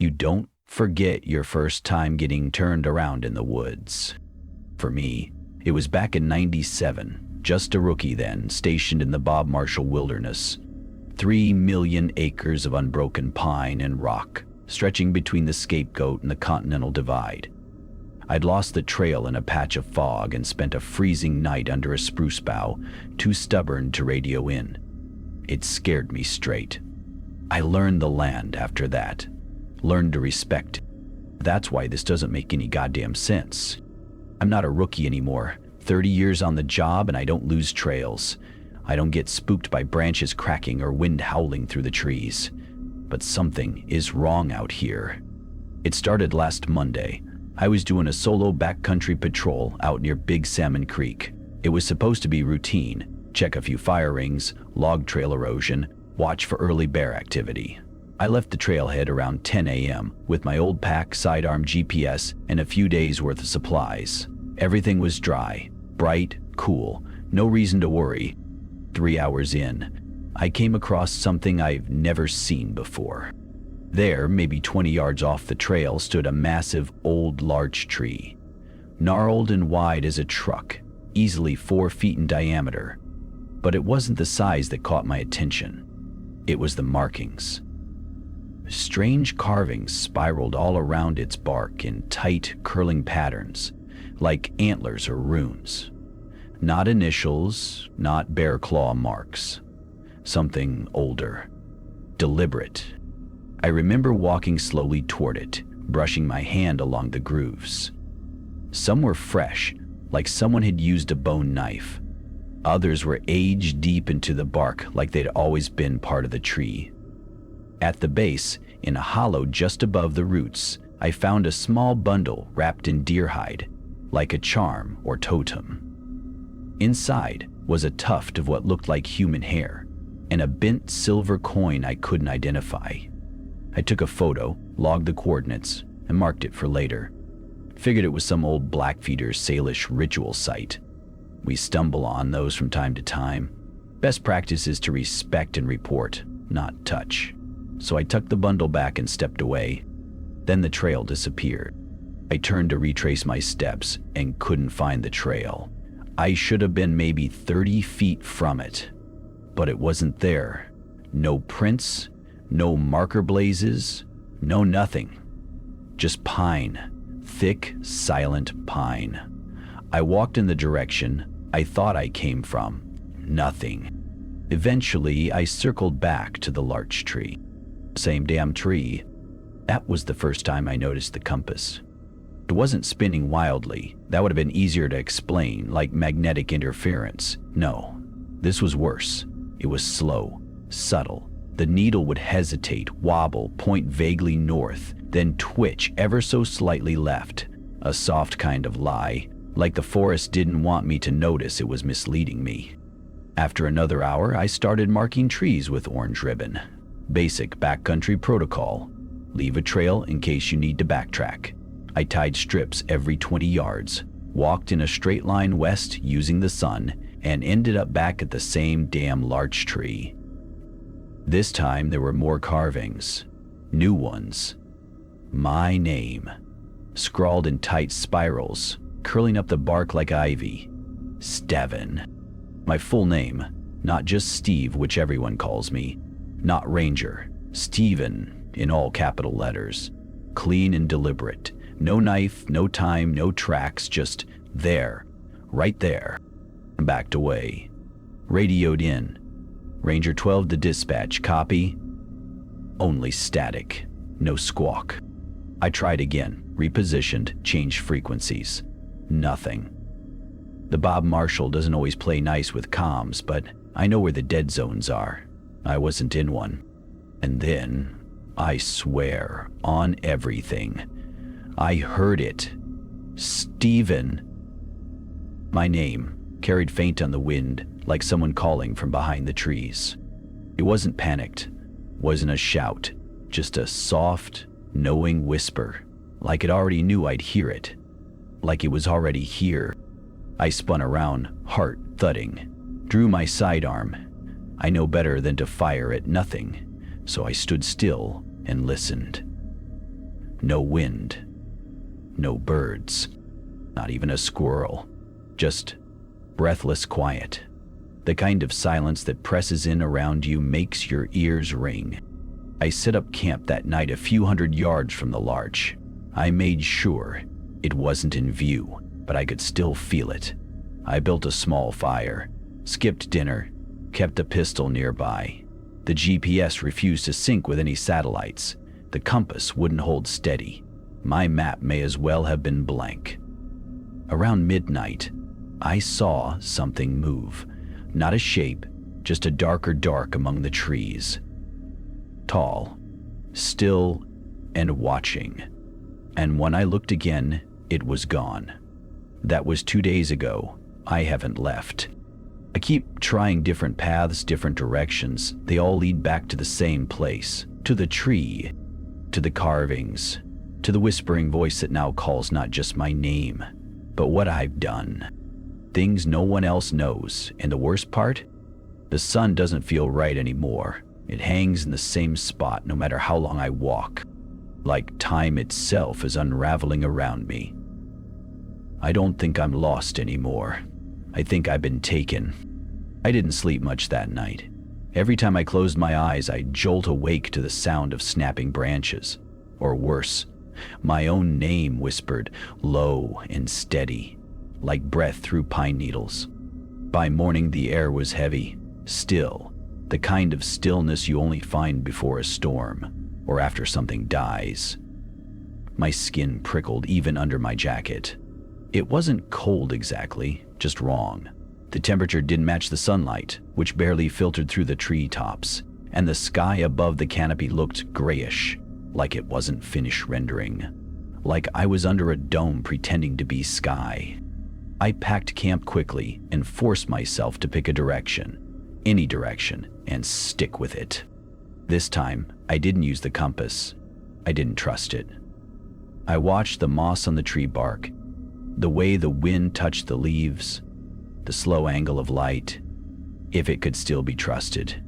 You don't forget your first time getting turned around in the woods. For me, it was back in '97, just a rookie then, stationed in the Bob Marshall Wilderness. 3 million acres of unbroken pine and rock, stretching between the Scapegoat and the Continental Divide. I'd lost the trail in a patch of fog and spent a freezing night under a spruce bough, too stubborn to radio in. It scared me straight. I learned the land after that. Learned to respect it. That's why this doesn't make any goddamn sense. I'm not a rookie anymore. 30 years on the job and I don't lose trails. I don't get spooked by branches cracking or wind howling through the trees. But something is wrong out here. It started last Monday. I was doing a solo backcountry patrol out near Big Salmon Creek. It was supposed to be routine. Check a few fire rings, log trail erosion, watch for early bear activity. I left the trailhead around 10 a.m. with my old pack, sidearm, GPS, and a few days worth of supplies. Everything was dry, bright, cool, no reason to worry. 3 hours in, I came across something I've never seen before. There, maybe 20 yards off the trail, stood a massive old larch tree. Gnarled and wide as a truck, easily 4 feet in diameter. But it wasn't the size that caught my attention. It was the markings. Strange carvings spiraled all around its bark in tight, curling patterns, like antlers or runes. Not initials, not bear claw marks. Something older, deliberate. I remember walking slowly toward it, brushing my hand along the grooves. Some were fresh, like someone had used a bone knife. Others were aged deep into the bark, like they'd always been part of the tree. At the base, in a hollow just above the roots, I found a small bundle wrapped in deer hide, like a charm or totem. Inside was a tuft of what looked like human hair, and a bent silver coin I couldn't identify. I took a photo, logged the coordinates, and marked it for later. Figured it was some old Blackfeeder's Salish ritual site. We stumble on those from time to time. Best practice is to respect and report, not touch. So I tucked the bundle back and stepped away. Then the trail disappeared. I turned to retrace my steps and couldn't find the trail. I should have been maybe 30 feet from it, but it wasn't there. No prints, no marker blazes, no nothing. Just pine, thick, silent pine. I walked in the direction I thought I came from. Nothing. Eventually, I circled back to the larch tree. Same damn tree. That was the first time I noticed the compass. It wasn't spinning wildly. That would have been easier to explain, like magnetic interference. No, this was worse. It was slow, subtle. The needle would hesitate, wobble, point vaguely north, then twitch ever so slightly left. A soft kind of lie, like the forest didn't want me to notice it was misleading me. After another hour, I started marking trees with orange ribbon. Basic backcountry protocol. Leave a trail in case you need to backtrack. I tied strips every 20 yards, walked in a straight line west using the sun, and ended up back at the same damn larch tree. This time there were more carvings. New ones. My name. Scrawled in tight spirals, curling up the bark like ivy. Steven. My full name, not just Steve, which everyone calls me. Not Ranger. Steven, in all capital letters. Clean and deliberate. No knife, no time, no tracks, just there. Right there. Backed away. Radioed in. Ranger 12 to dispatch, copy. Only static. No squawk. I tried again, repositioned, changed frequencies. Nothing. The Bob Marshall doesn't always play nice with comms, but I know where the dead zones are. I wasn't in one. And then, I swear, on everything, I heard it. Steven. My name, carried faint on the wind, like someone calling from behind the trees. It wasn't panicked, wasn't a shout, just a soft, knowing whisper, like it already knew I'd hear it, like it was already here. I spun around, heart thudding, drew my sidearm. I know better than to fire at nothing, so I stood still and listened. No wind. No birds. Not even a squirrel. Just breathless quiet. The kind of silence that presses in around you, makes your ears ring. I set up camp that night a few hundred yards from the larch. I made sure it wasn't in view, but I could still feel it. I built a small fire, skipped dinner, kept a pistol nearby. The GPS refused to sync with any satellites. The compass wouldn't hold steady. My map may as well have been blank. Around midnight, I saw something move. Not a shape, just a darker dark among the trees. Tall, still, and watching. And when I looked again, it was gone. That was 2 days ago. I haven't left. I keep trying different paths, different directions. They all lead back to the same place, to the tree, to the carvings, to the whispering voice that now calls not just my name, but what I've done. Things no one else knows, and the worst part? The sun doesn't feel right anymore. It hangs in the same spot no matter how long I walk, like time itself is unraveling around me. I don't think I'm lost anymore. I think I've been taken. I didn't sleep much that night. Every time I closed my eyes, I'd jolt awake to the sound of snapping branches. Or worse, my own name whispered, low and steady, like breath through pine needles. By morning, the air was heavy, still, the kind of stillness you only find before a storm, or after something dies. My skin prickled even under my jacket. It wasn't cold exactly, just wrong. The temperature didn't match the sunlight, which barely filtered through the treetops, and the sky above the canopy looked grayish, like it wasn't finished rendering. Like I was under a dome pretending to be sky. I packed camp quickly and forced myself to pick a direction, any direction, and stick with it. This time, I didn't use the compass. I didn't trust it. I watched the moss on the tree bark, the way the wind touched the leaves, the slow angle of light, if it could still be trusted.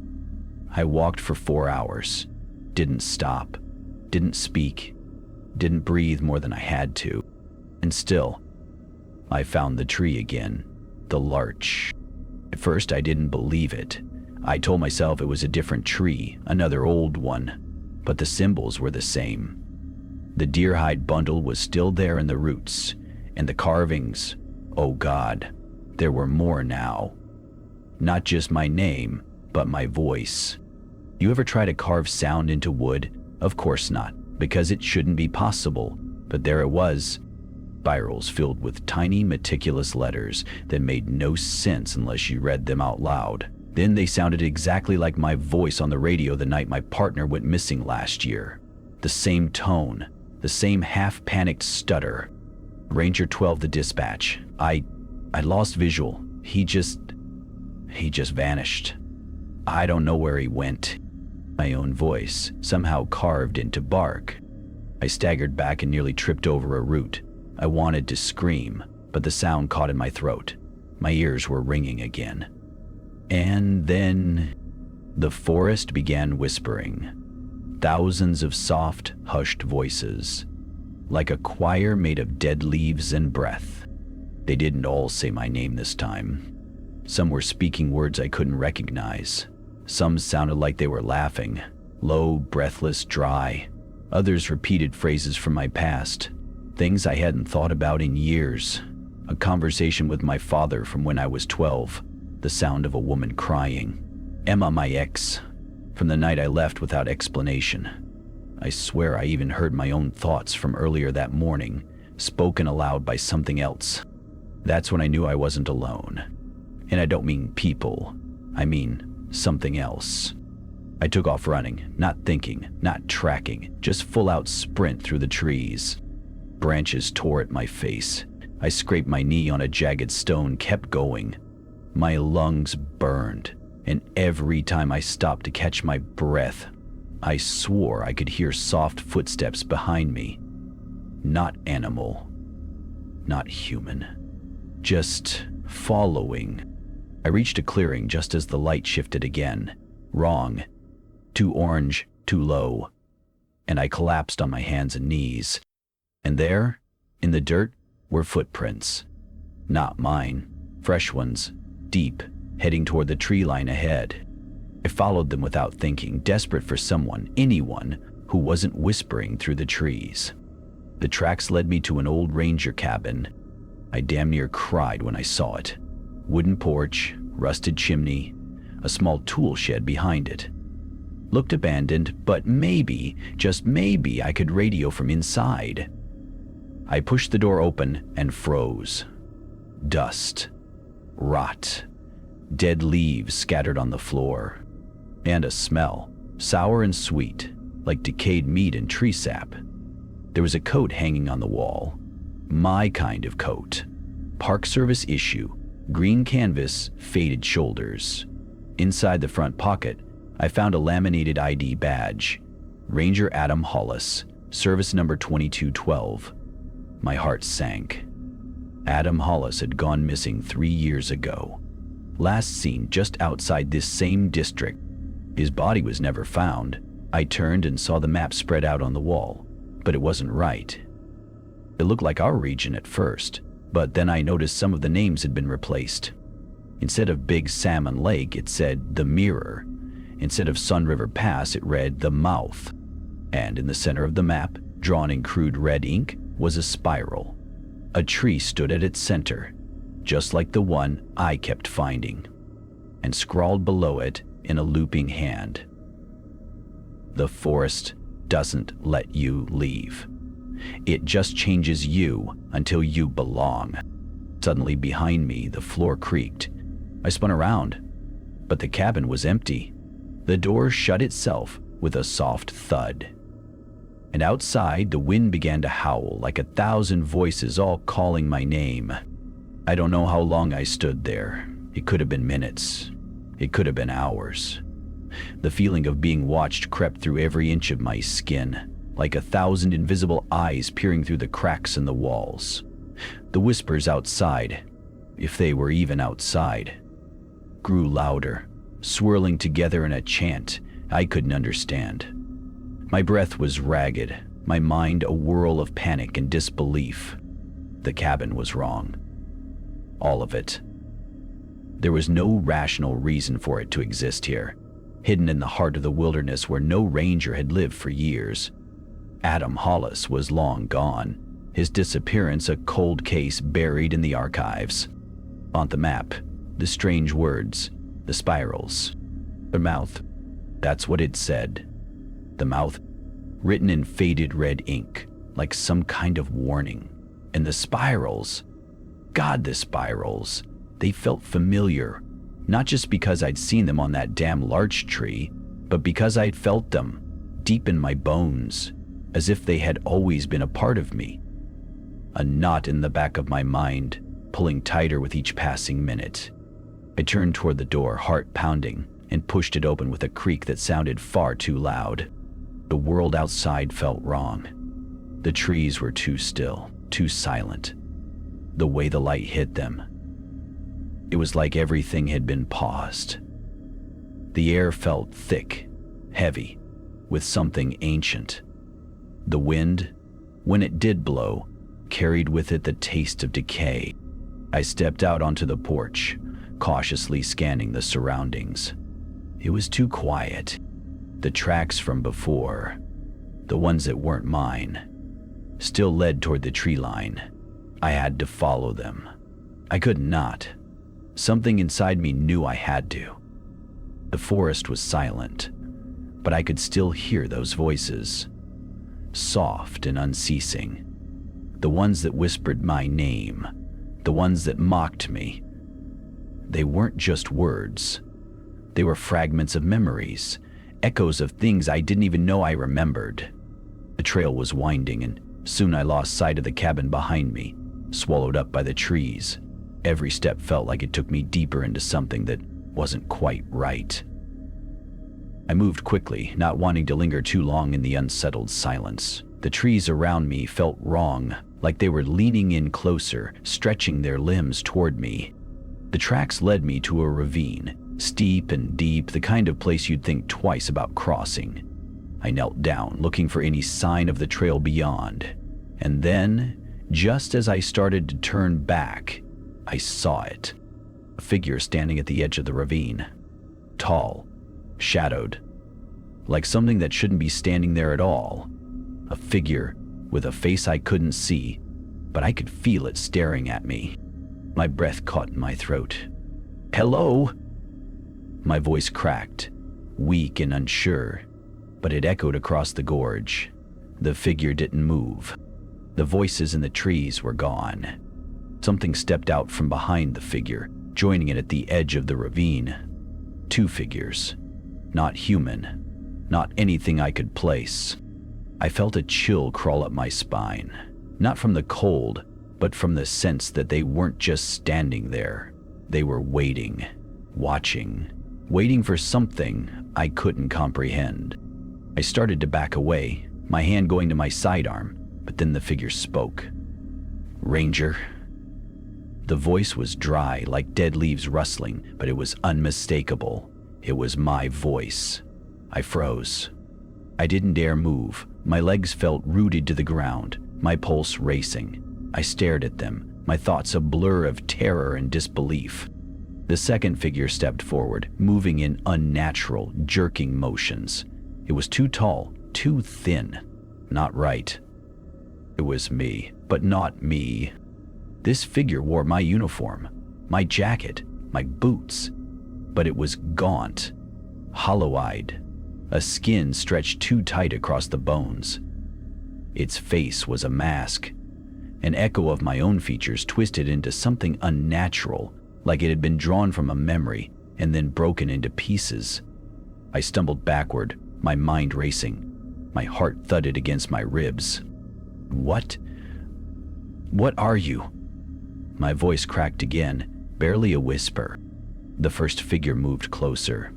I walked for 4 hours, didn't stop, didn't speak, didn't breathe more than I had to, and still, I found the tree again, the larch. At first, I didn't believe it. I told myself it was a different tree, another old one, but the symbols were the same. The deer hide bundle was still there in the roots, and the carvings, oh God, there were more now. Not just my name, but my voice. You ever try to carve sound into wood? Of course not, because it shouldn't be possible, but there it was. Spirals filled with tiny, meticulous letters that made no sense unless you read them out loud. Then they sounded exactly like my voice on the radio the night my partner went missing last year. The same tone, the same half-panicked stutter. Ranger 12 the dispatch. I lost visual. He just vanished. I don't know where he went. My own voice, somehow carved into bark. I staggered back and nearly tripped over a root. I wanted to scream, but the sound caught in my throat. My ears were ringing again. And then the forest began whispering. Thousands of soft, hushed voices, like a choir made of dead leaves and breath. They didn't all say my name this time. Some were speaking words I couldn't recognize. Some sounded like they were laughing, low, breathless, dry. Others repeated phrases from my past, things I hadn't thought about in years. A conversation with my father from when I was 12, the sound of a woman crying. Emma, my ex, from the night I left without explanation. I swear I even heard my own thoughts from earlier that morning, spoken aloud by something else. That's when I knew I wasn't alone. And I don't mean people, I mean something else. I took off running, not thinking, not tracking, just full-out sprint through the trees. Branches tore at my face. I scraped my knee on a jagged stone, kept going. My lungs burned, and every time I stopped to catch my breath, I swore I could hear soft footsteps behind me. Not animal, not human, just following. I reached a clearing just as the light shifted again. Wrong. Too orange, too low. and I collapsed on my hands and knees. And there, in the dirt, were footprints. Not mine, fresh ones, deep, heading toward the tree line ahead. I followed them without thinking, desperate for someone, anyone, who wasn't whispering through the trees. The tracks led me to an old ranger cabin. I damn near cried when I saw it. Wooden porch, rusted chimney, a small tool shed behind it. Looked abandoned, but maybe, just maybe, I could radio from inside. I pushed the door open and froze. Dust, rot, dead leaves scattered on the floor, and a smell, sour and sweet, like decayed meat and tree sap. There was a coat hanging on the wall. My kind of coat. Park Service issue, green canvas, faded shoulders. Inside the front pocket, I found a laminated ID badge. Ranger Adam Hollis, service number 2212. My heart sank. Adam Hollis had gone missing 3 years ago. Last seen just outside this same district. His body was never found. I turned and saw the map spread out on the wall, but it wasn't right. It looked like our region at first, but then I noticed some of the names had been replaced. Instead of Big Salmon Lake, it said The Mirror. Instead of Sun River Pass, it read The Mouth. And in the center of the map, drawn in crude red ink, was a spiral. A tree stood at its center, just like the one I kept finding, and scrawled below it in a looping hand, "The forest doesn't let you leave. It just changes you until you belong." Suddenly behind me, the floor creaked. I spun around, but the cabin was empty. The door shut itself with a soft thud. And outside, the wind began to howl like 1,000 voices all calling my name. I don't know how long I stood there. It could have been minutes. It could have been hours. The feeling of being watched crept through every inch of my skin, like 1,000 invisible eyes peering through the cracks in the walls. The whispers outside, if they were even outside, grew louder, swirling together in a chant I couldn't understand. My breath was ragged, my mind a whirl of panic and disbelief. The cabin was wrong. All of it. There was no rational reason for it to exist here, hidden in the heart of the wilderness where no ranger had lived for years. Adam Hollis was long gone, his disappearance a cold case buried in the archives. On the map, the strange words, the spirals, the mouth. That's what it said. The mouth, written in faded red ink, like some kind of warning. And the spirals, God, the spirals, they felt familiar, not just because I'd seen them on that damn larch tree, but because I'd felt them deep in my bones, as if they had always been a part of me. A knot in the back of my mind, pulling tighter with each passing minute. I turned toward the door, heart pounding, and pushed it open with a creak that sounded far too loud. The world outside felt wrong. The trees were too still, too silent. The way the light hit them, it was like everything had been paused. The air felt thick, heavy, with something ancient. The wind, when it did blow, carried with it the taste of decay. I stepped out onto the porch, cautiously scanning the surroundings. It was too quiet. The tracks from before, the ones that weren't mine, still led toward the tree line. I had to follow them. I could not. Something inside me knew I had to. The forest was silent, but I could still hear those voices, soft and unceasing. The ones that whispered my name, the ones that mocked me. They weren't just words. They were fragments of memories, echoes of things I didn't even know I remembered. The trail was winding, and soon I lost sight of the cabin behind me, swallowed up by the trees. Every step felt like it took me deeper into something that wasn't quite right. I moved quickly, not wanting to linger too long in the unsettled silence. The trees around me felt wrong, like they were leaning in closer, stretching their limbs toward me. The tracks led me to a ravine, steep and deep, the kind of place you'd think twice about crossing. I knelt down, looking for any sign of the trail beyond. And then, just as I started to turn back, I saw it. A figure standing at the edge of the ravine. Tall, shadowed, like something that shouldn't be standing there at all. A figure with a face I couldn't see, but I could feel it staring at me. My breath caught in my throat. "Hello?" My voice cracked, weak and unsure, but it echoed across the gorge. The figure didn't move. The voices in the trees were gone. Something stepped out from behind the figure, joining it at the edge of the ravine. Two figures. Not human. Not anything I could place. I felt a chill crawl up my spine. Not from the cold, but from the sense that they weren't just standing there. They were waiting, watching, waiting for something I couldn't comprehend. I started to back away, my hand going to my sidearm, but then the figure spoke. "Ranger." The voice was dry, like dead leaves rustling, but it was unmistakable. It was my voice. I froze. I didn't dare move. My legs felt rooted to the ground, my pulse racing. I stared at them, my thoughts a blur of terror and disbelief. The second figure stepped forward, moving in unnatural, jerking motions. It was too tall, too thin. Not right. It was me, but not me. This figure wore my uniform, my jacket, my boots, but it was gaunt, hollow-eyed, a skin stretched too tight across the bones. Its face was a mask, an echo of my own features twisted into something unnatural, like it had been drawn from a memory and then broken into pieces. I stumbled backward, my mind racing. My heart thudded against my ribs. What are you?" My voice cracked again, barely a whisper. The first figure moved closer.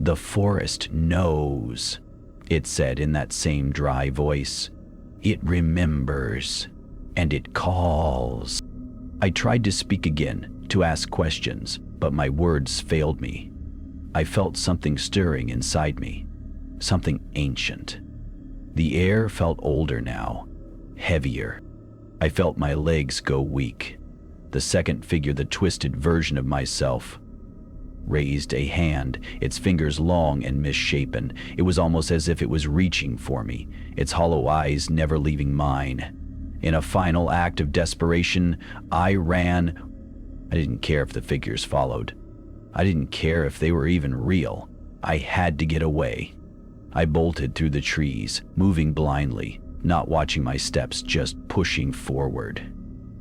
"The forest knows," it said in that same dry voice. "It remembers, and it calls." I tried to speak again, to ask questions, but my words failed me. I felt something stirring inside me, something ancient. The air felt older now, heavier. I felt my legs go weak. The second figure, the twisted version of myself, raised a hand, its fingers long and misshapen. It was almost as if it was reaching for me, its hollow eyes never leaving mine. In a final act of desperation, I ran. I didn't care if the figures followed. I didn't care if they were even real. I had to get away. I bolted through the trees, moving blindly, not watching my steps, just pushing forward.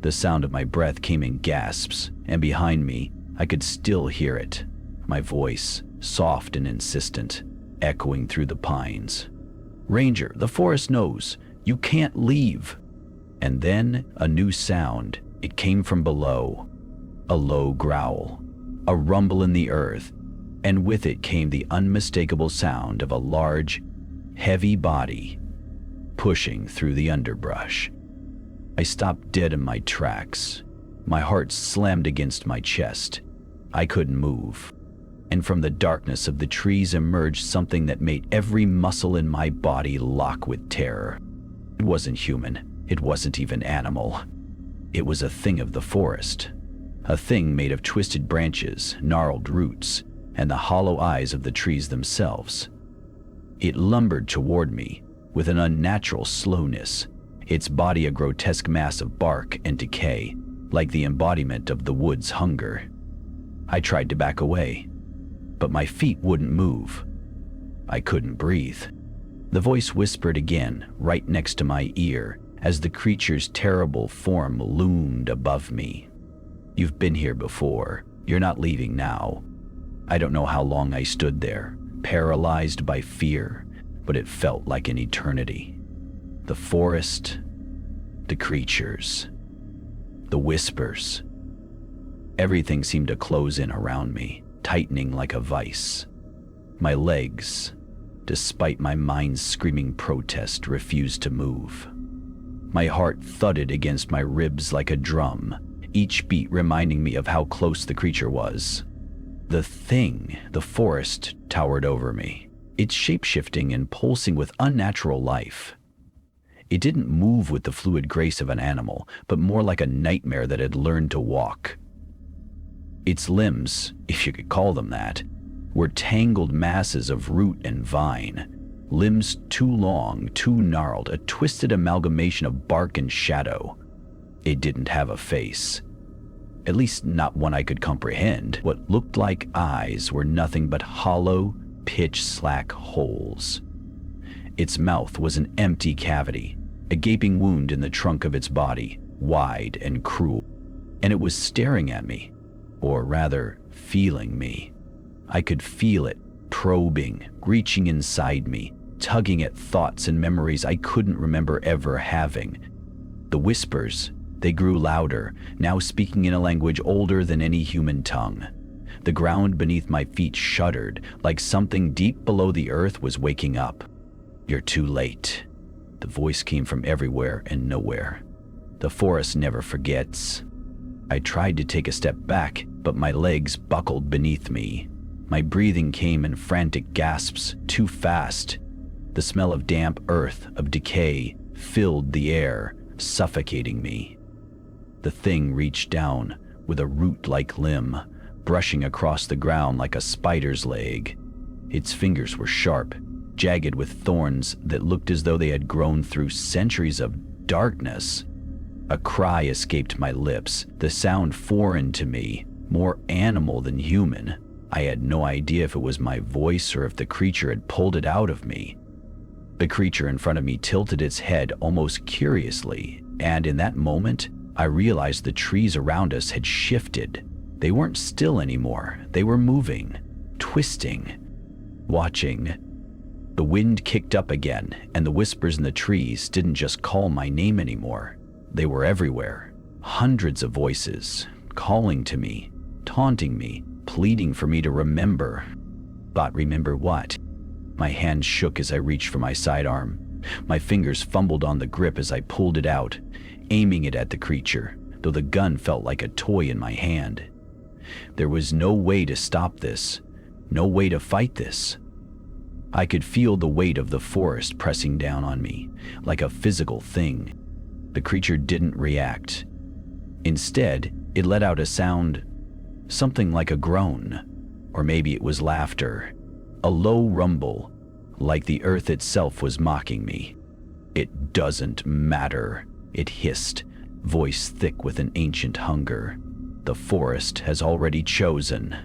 The sound of my breath came in gasps, and behind me, I could still hear it. My voice, soft and insistent, echoing through the pines. "Ranger, the forest knows. You can't leave." And then a new sound. It came from below. A low growl, a rumble in the earth, and with it came the unmistakable sound of a large, heavy body pushing through the underbrush. I stopped dead in my tracks. My heart slammed against my chest. I couldn't move. And from the darkness of the trees emerged something that made every muscle in my body lock with terror. It wasn't human. It wasn't even animal. It was a thing of the forest. A thing made of twisted branches, gnarled roots, and the hollow eyes of the trees themselves. It lumbered toward me with an unnatural slowness, its body a grotesque mass of bark and decay, like the embodiment of the wood's hunger. I tried to back away, but my feet wouldn't move. I couldn't breathe. The voice whispered again, right next to my ear, as the creature's terrible form loomed above me. "You've been here before. You're not leaving now." I don't know how long I stood there, paralyzed by fear, but it felt like an eternity. The forest, the creatures, the whispers. Everything seemed to close in around me, tightening like a vice. My legs, despite my mind's screaming protest, refused to move. My heart thudded against my ribs like a drum, each beat reminding me of how close the creature was. The thing, the forest, towered over me, It's shape-shifting and pulsing with unnatural life. It didn't move with the fluid grace of an animal, but more like a nightmare that had learned to walk. Its limbs, if you could call them that, were tangled masses of root and vine, limbs too long, too gnarled, a twisted amalgamation of bark and shadow. It didn't have a face. At least not one I could comprehend. What looked like eyes were nothing but hollow, pitch-slack holes. Its mouth was an empty cavity, a gaping wound in the trunk of its body, wide and cruel. And it was staring at me, or rather, feeling me. I could feel it, probing, reaching inside me, tugging at thoughts and memories I couldn't remember ever having. The whispers, they grew louder, now speaking in a language older than any human tongue. The ground beneath my feet shuddered, like something deep below the earth was waking up. "You're too late." The voice came from everywhere and nowhere. "The forest never forgets." I tried to take a step back, but my legs buckled beneath me. My breathing came in frantic gasps, too fast. The smell of damp earth, of decay, filled the air, suffocating me. The thing reached down with a root-like limb, brushing across the ground like a spider's leg. Its fingers were sharp, jagged with thorns that looked as though they had grown through centuries of darkness. A cry escaped my lips, the sound foreign to me, more animal than human. I had no idea if it was my voice or if the creature had pulled it out of me. The creature in front of me tilted its head almost curiously, and in that moment, I realized the trees around us had shifted. They weren't still anymore. They were moving, twisting, watching. The wind kicked up again, and the whispers in the trees didn't just call my name anymore. They were everywhere. Hundreds of voices, calling to me, taunting me, pleading for me to remember. But remember what? My hand shook as I reached for my sidearm. My fingers fumbled on the grip as I pulled it out, aiming it at the creature, though the gun felt like a toy in my hand. There was no way to stop this, no way to fight this. I could feel the weight of the forest pressing down on me, like a physical thing. The creature didn't react. Instead, it let out a sound, something like a groan, or maybe it was laughter, a low rumble, like the earth itself was mocking me. "It doesn't matter," it hissed, voice thick with an ancient hunger. "The forest has already chosen."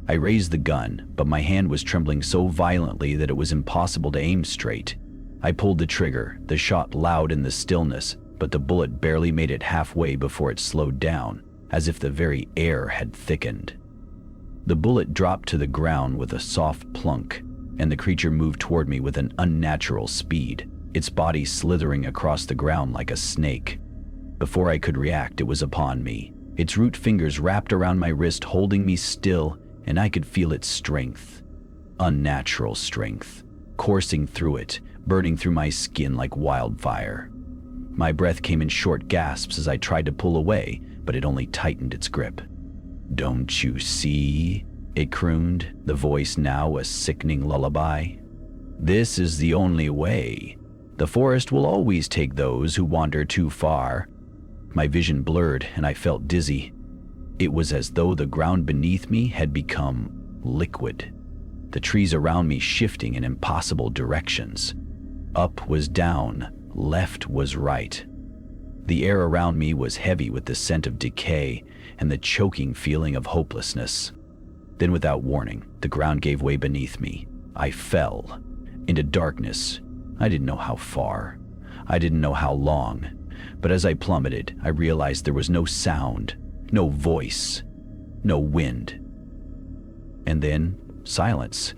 I raised the gun, but my hand was trembling so violently that it was impossible to aim straight. I pulled the trigger, the shot loud in the stillness, but the bullet barely made it halfway before it slowed down, as if the very air had thickened. The bullet dropped to the ground with a soft plunk, and the creature moved toward me with an unnatural speed, its body slithering across the ground like a snake. Before I could react, it was upon me, its root fingers wrapped around my wrist, holding me still, and I could feel its strength. Unnatural strength, coursing through it, burning through my skin like wildfire. My breath came in short gasps as I tried to pull away, but it only tightened its grip. "Don't you see?" it crooned, the voice now a sickening lullaby. "This is the only way. The forest will always take those who wander too far." My vision blurred and I felt dizzy. It was as though the ground beneath me had become liquid, the trees around me shifting in impossible directions. Up was down, left was right. The air around me was heavy with the scent of decay and the choking feeling of hopelessness. Then without warning, the ground gave way beneath me. I fell into darkness. I didn't know how far. I didn't know how long. But as I plummeted, I realized there was no sound, no voice, no wind. And then, silence.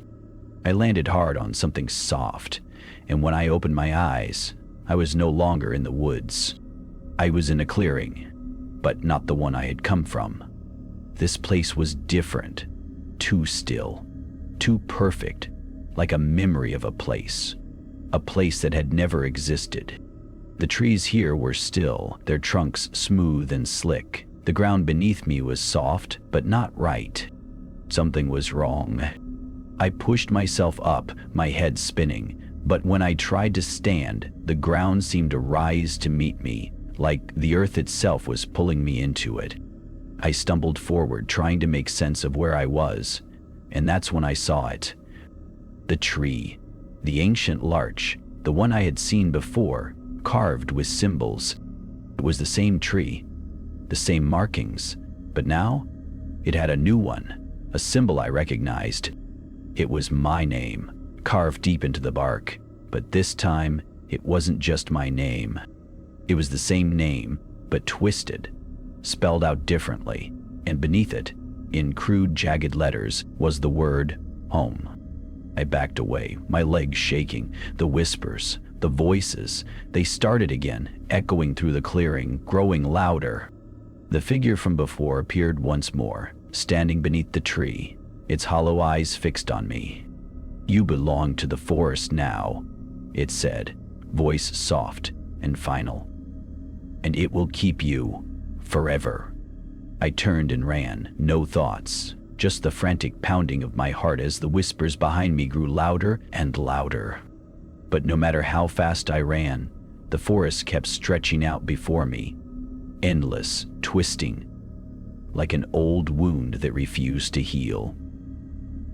I landed hard on something soft, and when I opened my eyes, I was no longer in the woods. I was in a clearing, but not the one I had come from. This place was different, too still, too perfect, like a memory of a place that had never existed. The trees here were still, their trunks smooth and slick. The ground beneath me was soft, but not right. Something was wrong. I pushed myself up, my head spinning, but when I tried to stand, the ground seemed to rise to meet me, like the earth itself was pulling me into it. I stumbled forward, trying to make sense of where I was, and that's when I saw it. The tree, the ancient larch, the one I had seen before, carved with symbols. It was the same tree, the same markings, but now it had a new one, a symbol I recognized. It was my name, carved deep into the bark, but this time it wasn't just my name. It was the same name, but twisted, spelled out differently, and beneath it, in crude, jagged letters, was the word home. I backed away, my legs shaking. The whispers, the voices, they started again, echoing through the clearing, growing louder. The figure from before appeared once more, standing beneath the tree, its hollow eyes fixed on me. "You belong to the forest now," it said, voice soft and final. "And it will keep you forever." I turned and ran, no thoughts, just the frantic pounding of my heart as the whispers behind me grew louder and louder. But no matter how fast I ran, the forest kept stretching out before me, endless, twisting, like an old wound that refused to heal.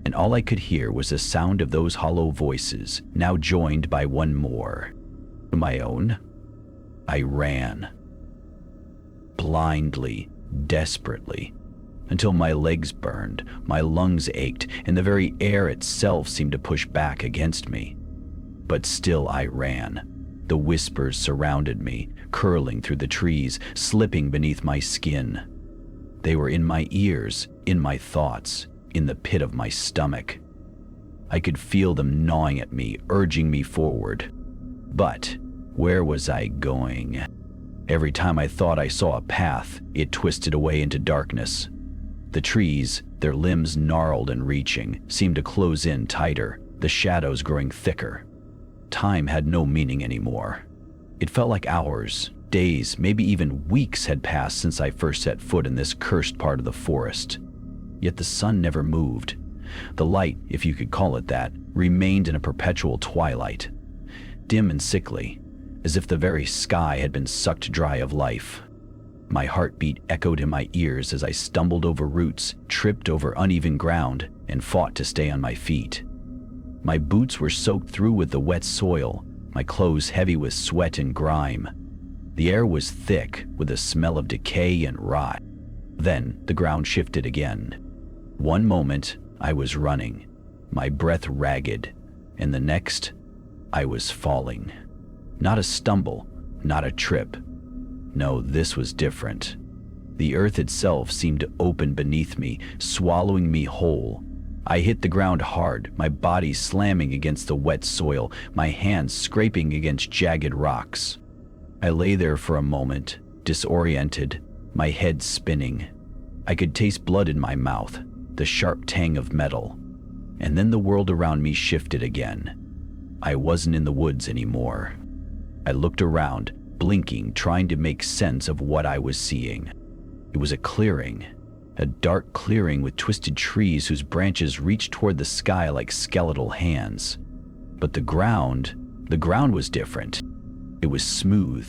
And all I could hear was the sound of those hollow voices, now joined by one more, my own. I ran, blindly, desperately, until my legs burned, my lungs ached, and the very air itself seemed to push back against me. But still I ran. The whispers surrounded me, curling through the trees, slipping beneath my skin. They were in my ears, in my thoughts, in the pit of my stomach. I could feel them gnawing at me, urging me forward. But where was I going? Every time I thought I saw a path, it twisted away into darkness. The trees, their limbs gnarled and reaching, seemed to close in tighter, the shadows growing thicker. Time had no meaning anymore. It felt like hours, days, maybe even weeks had passed since I first set foot in this cursed part of the forest. Yet the sun never moved. The light, if you could call it that, remained in a perpetual twilight, dim and sickly, as if the very sky had been sucked dry of life. My heartbeat echoed in my ears as I stumbled over roots, tripped over uneven ground, and fought to stay on my feet. My boots were soaked through with the wet soil, my clothes heavy with sweat and grime. The air was thick with the smell of decay and rot. Then the ground shifted again. One moment, I was running, my breath ragged, and the next, I was falling. Not a stumble, not a trip. No, this was different. The earth itself seemed to open beneath me, swallowing me whole. I hit the ground hard, my body slamming against the wet soil, my hands scraping against jagged rocks. I lay there for a moment, disoriented, my head spinning. I could taste blood in my mouth, the sharp tang of metal. And then the world around me shifted again. I wasn't in the woods anymore. I looked around, blinking, trying to make sense of what I was seeing. It was a clearing, a dark clearing with twisted trees whose branches reached toward the sky like skeletal hands. But the ground was different. It was smooth,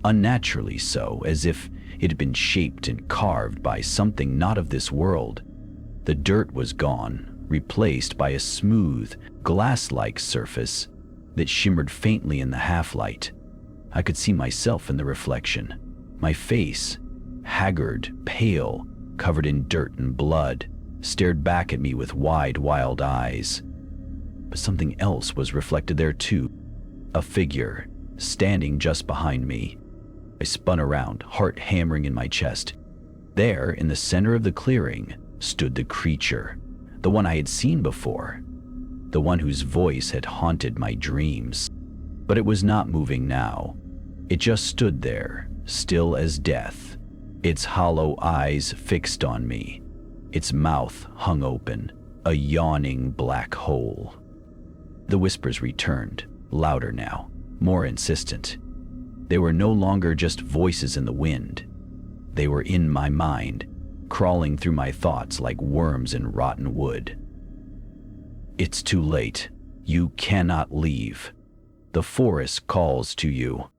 unnaturally so, as if it had been shaped and carved by something not of this world. The dirt was gone, replaced by a smooth, glass-like surface that shimmered faintly in the half-light. I could see myself in the reflection, my face, haggard, pale, covered in dirt and blood, stared back at me with wide, wild eyes. But something else was reflected there too, a figure, standing just behind me. I spun around, heart hammering in my chest. There, in the center of the clearing, stood the creature, the one I had seen before, the one whose voice had haunted my dreams. But it was not moving now. It just stood there, still as death, its hollow eyes fixed on me, its mouth hung open, a yawning black hole. The whispers returned, louder now, more insistent. They were no longer just voices in the wind. They were in my mind, crawling through my thoughts like worms in rotten wood. It's too late. You cannot leave. The forest calls to you.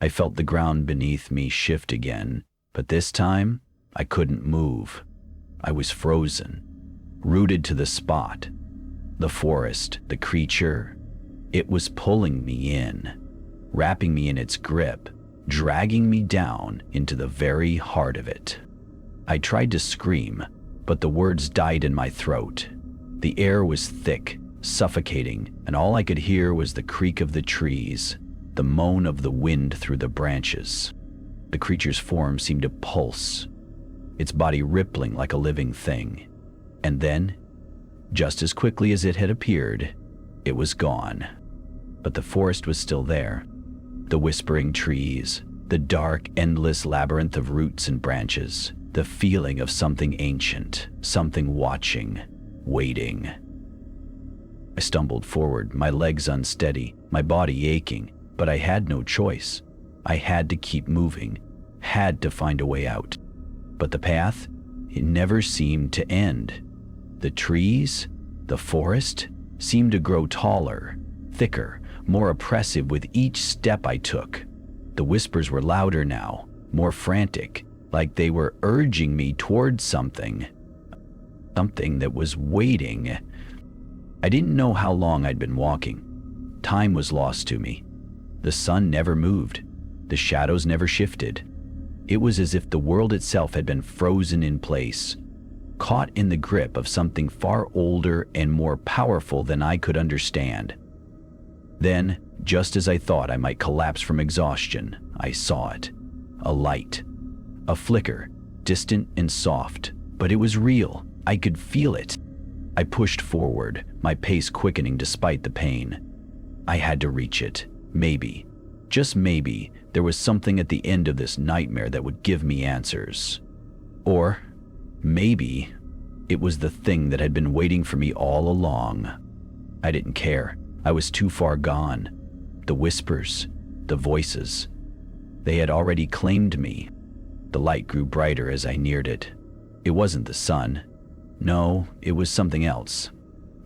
I felt the ground beneath me shift again, but this time I couldn't move. I was frozen, rooted to the spot. The forest, the creature, it was pulling me in, wrapping me in its grip, dragging me down into the very heart of it. I tried to scream, but the words died in my throat. The air was thick, suffocating, and all I could hear was the creak of the trees, the moan of the wind through the branches. The creature's form seemed to pulse, its body rippling like a living thing. And then, just as quickly as it had appeared, it was gone. But the forest was still there. The whispering trees, the dark, endless labyrinth of roots and branches, the feeling of something ancient, something watching, waiting. I stumbled forward, my legs unsteady, my body aching, but I had no choice. I had to keep moving, had to find a way out. But the path, it never seemed to end. The trees, the forest, seemed to grow taller, thicker, more oppressive with each step I took. The whispers were louder now, more frantic, like they were urging me towards something that was waiting. I didn't know how long I'd been walking. Time was lost to me. The sun never moved. The shadows never shifted. It was as if the world itself had been frozen in place, caught in the grip of something far older and more powerful than I could understand. Then, just as I thought I might collapse from exhaustion, I saw it. A light. A flicker, distant and soft, but it was real. I could feel it. I pushed forward, my pace quickening despite the pain. I had to reach it. Maybe, just maybe, there was something at the end of this nightmare that would give me answers. Or maybe it was the thing that had been waiting for me all along. I didn't care. I was too far gone. The whispers, the voices, they had already claimed me. The light grew brighter as I neared it. It wasn't the sun. No, it was something else.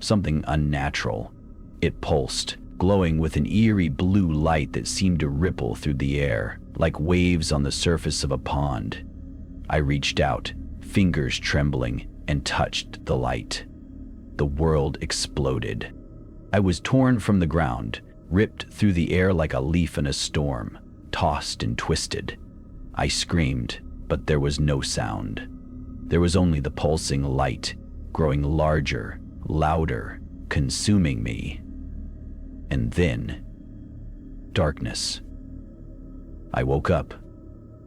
Something unnatural. It pulsed, glowing with an eerie blue light that seemed to ripple through the air, like waves on the surface of a pond. I reached out, fingers trembling, and touched the light. The world exploded. I was torn from the ground, ripped through the air like a leaf in a storm, tossed and twisted. I screamed, but there was no sound. There was only the pulsing light, growing larger, louder, consuming me. And then, darkness. I woke up,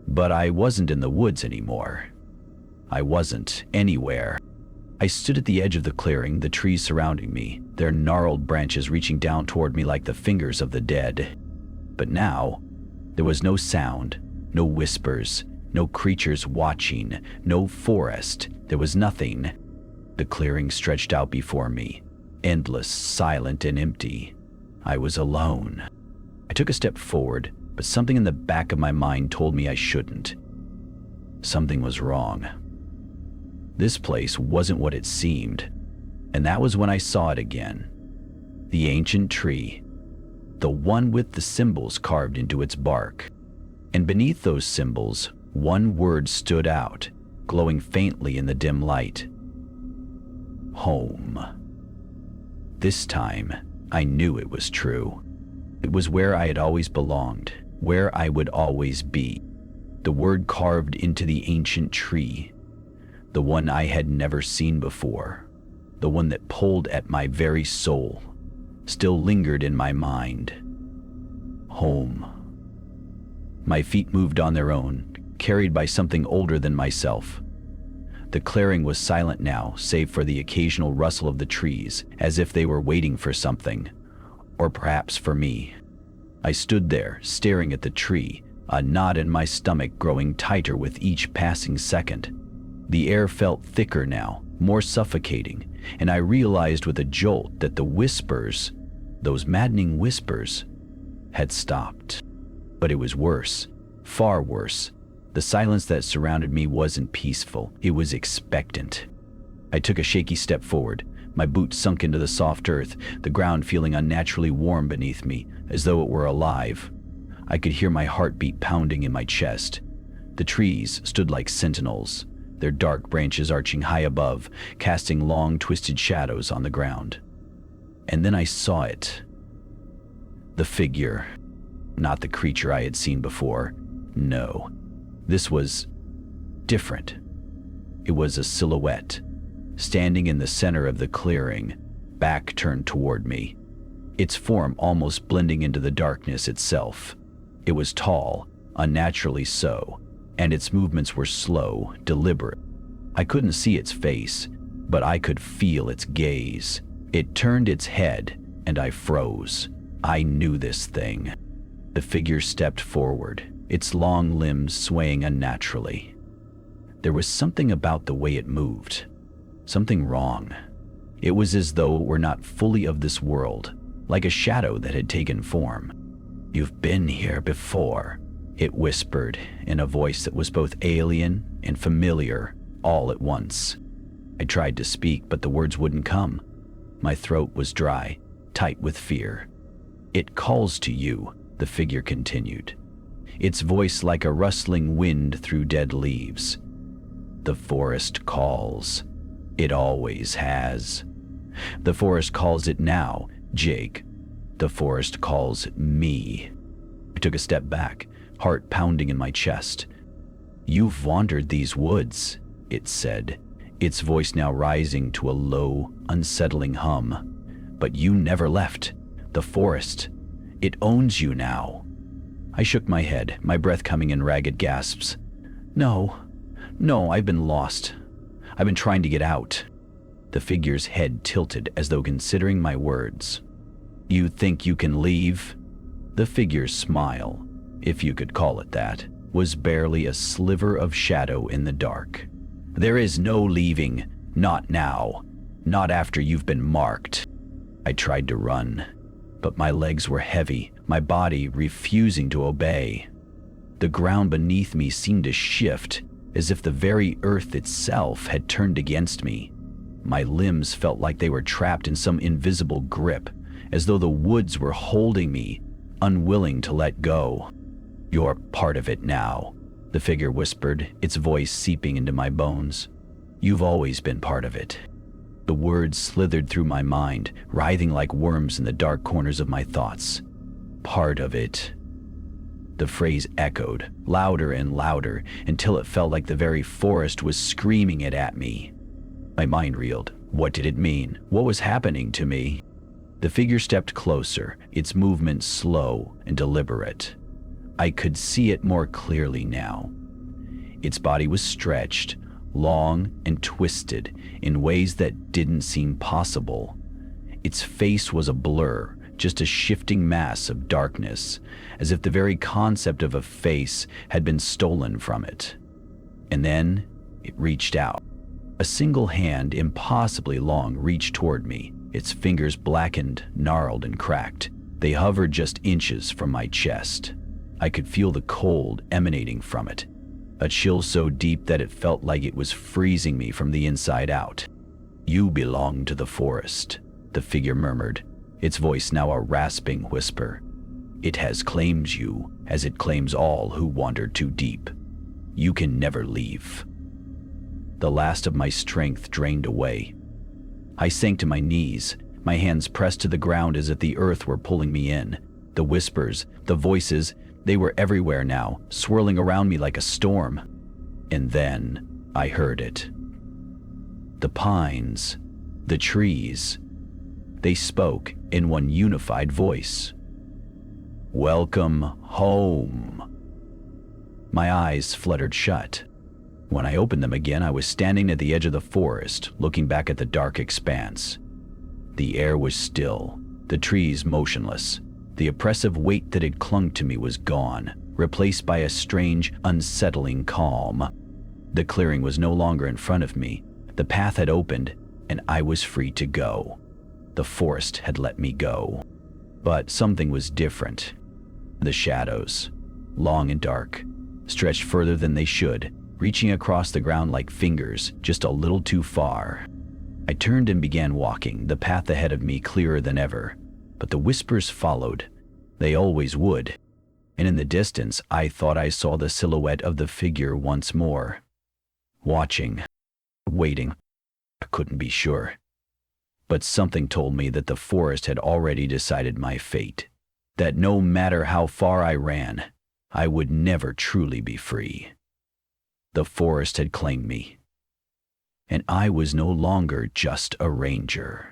but I wasn't in the woods anymore. I wasn't anywhere. I stood at the edge of the clearing, the trees surrounding me, their gnarled branches reaching down toward me like the fingers of the dead. But now, there was no sound, no whispers, no creatures watching, no forest. There was nothing. The clearing stretched out before me, endless, silent, and empty. I was alone. I took a step forward, but something in the back of my mind told me I shouldn't. Something was wrong. This place wasn't what it seemed, and that was when I saw it again. The ancient tree, the one with the symbols carved into its bark. And beneath those symbols, one word stood out, glowing faintly in the dim light. Home. This time, I knew it was true. It was where I had always belonged, where I would always be. The word carved into the ancient tree, the one I had never seen before, the one that pulled at my very soul, still lingered in my mind. Home. My feet moved on their own, carried by something older than myself. The clearing was silent now, save for the occasional rustle of the trees, as if they were waiting for something, or perhaps for me. I stood there, staring at the tree, a knot in my stomach growing tighter with each passing second. The air felt thicker now, more suffocating, and I realized with a jolt that the whispers, those maddening whispers, had stopped. But it was worse, far worse. The silence that surrounded me wasn't peaceful, it was expectant. I took a shaky step forward, My boots sunk into the soft earth, the ground feeling unnaturally warm beneath me, as though it were alive. I could hear my heartbeat pounding in my chest. The trees stood like sentinels, their dark branches arching high above, casting long, twisted shadows on the ground. And then I saw it. The figure. Not the creature I had seen before. No. This was different. It was a silhouette, standing in the center of the clearing, back turned toward me, its form almost blending into the darkness itself. It was tall, unnaturally so, and its movements were slow, deliberate. I couldn't see its face, but I could feel its gaze. It turned its head, and I froze. I knew this thing. The figure stepped forward, its long limbs swaying unnaturally. There was something about the way it moved. Something wrong. It was as though it were not fully of this world, like a shadow that had taken form. "You've been here before," it whispered in a voice that was both alien and familiar all at once. I tried to speak, but the words wouldn't come. My throat was dry, tight with fear. "It calls to you," the figure continued, its voice like a rustling wind through dead leaves. "The forest calls. It always has. The forest calls it now, Jake. The forest calls me." I took a step back, heart pounding in my chest. "You've wandered these woods," it said, its voice now rising to a low, unsettling hum. "But you never left. The forest. It owns you now." I shook my head, my breath coming in ragged gasps. No, I've been lost. I've been trying to get out." The figure's head tilted as though considering my words. "You think you can leave?" The figure's smile, if you could call it that, was barely a sliver of shadow in the dark. "There is no leaving. Not now. Not after you've been marked." I tried to run, but my legs were heavy, my body refusing to obey. The ground beneath me seemed to shift, as if the very earth itself had turned against me. My limbs felt like they were trapped in some invisible grip, as though the woods were holding me, unwilling to let go. "You're part of it now," the figure whispered, its voice seeping into my bones. "You've always been part of it." The words slithered through my mind, writhing like worms in the dark corners of my thoughts. "Part of it." The phrase echoed, louder and louder, until it felt like the very forest was screaming it at me. My mind reeled. What did it mean? What was happening to me? The figure stepped closer, its movement slow and deliberate. I could see it more clearly now. Its body was stretched, long and twisted in ways that didn't seem possible. Its face was a blur, just a shifting mass of darkness, as if the very concept of a face had been stolen from it. And then it reached out. A single hand, impossibly long, reached toward me, its fingers blackened, gnarled, and cracked. They hovered just inches from my chest. I could feel the cold emanating from it, a chill so deep that it felt like it was freezing me from the inside out. "You belong to the forest," the figure murmured, its voice now a rasping whisper. "It has claimed you, as it claims all who wandered too deep. You can never leave." The last of my strength drained away. I sank to my knees, my hands pressed to the ground as if the earth were pulling me in. The whispers, the voices, they were everywhere now, swirling around me like a storm. And then I heard it. The pines, the trees, they spoke in one unified voice. "Welcome home." My eyes fluttered shut. When I opened them again, I was standing at the edge of the forest, looking back at the dark expanse. The air was still, the trees motionless. The oppressive weight that had clung to me was gone, replaced by a strange, unsettling calm. The clearing was no longer in front of me. The path had opened, and I was free to go. The forest had let me go. But something was different. The shadows, long and dark, stretched further than they should, reaching across the ground like fingers, just a little too far. I turned and began walking, the path ahead of me clearer than ever. But the whispers followed. They always would. And in the distance, I thought I saw the silhouette of the figure once more. Watching. Waiting. I couldn't be sure. But something told me that the forest had already decided my fate. That no matter how far I ran, I would never truly be free. The forest had claimed me. And I was no longer just a ranger.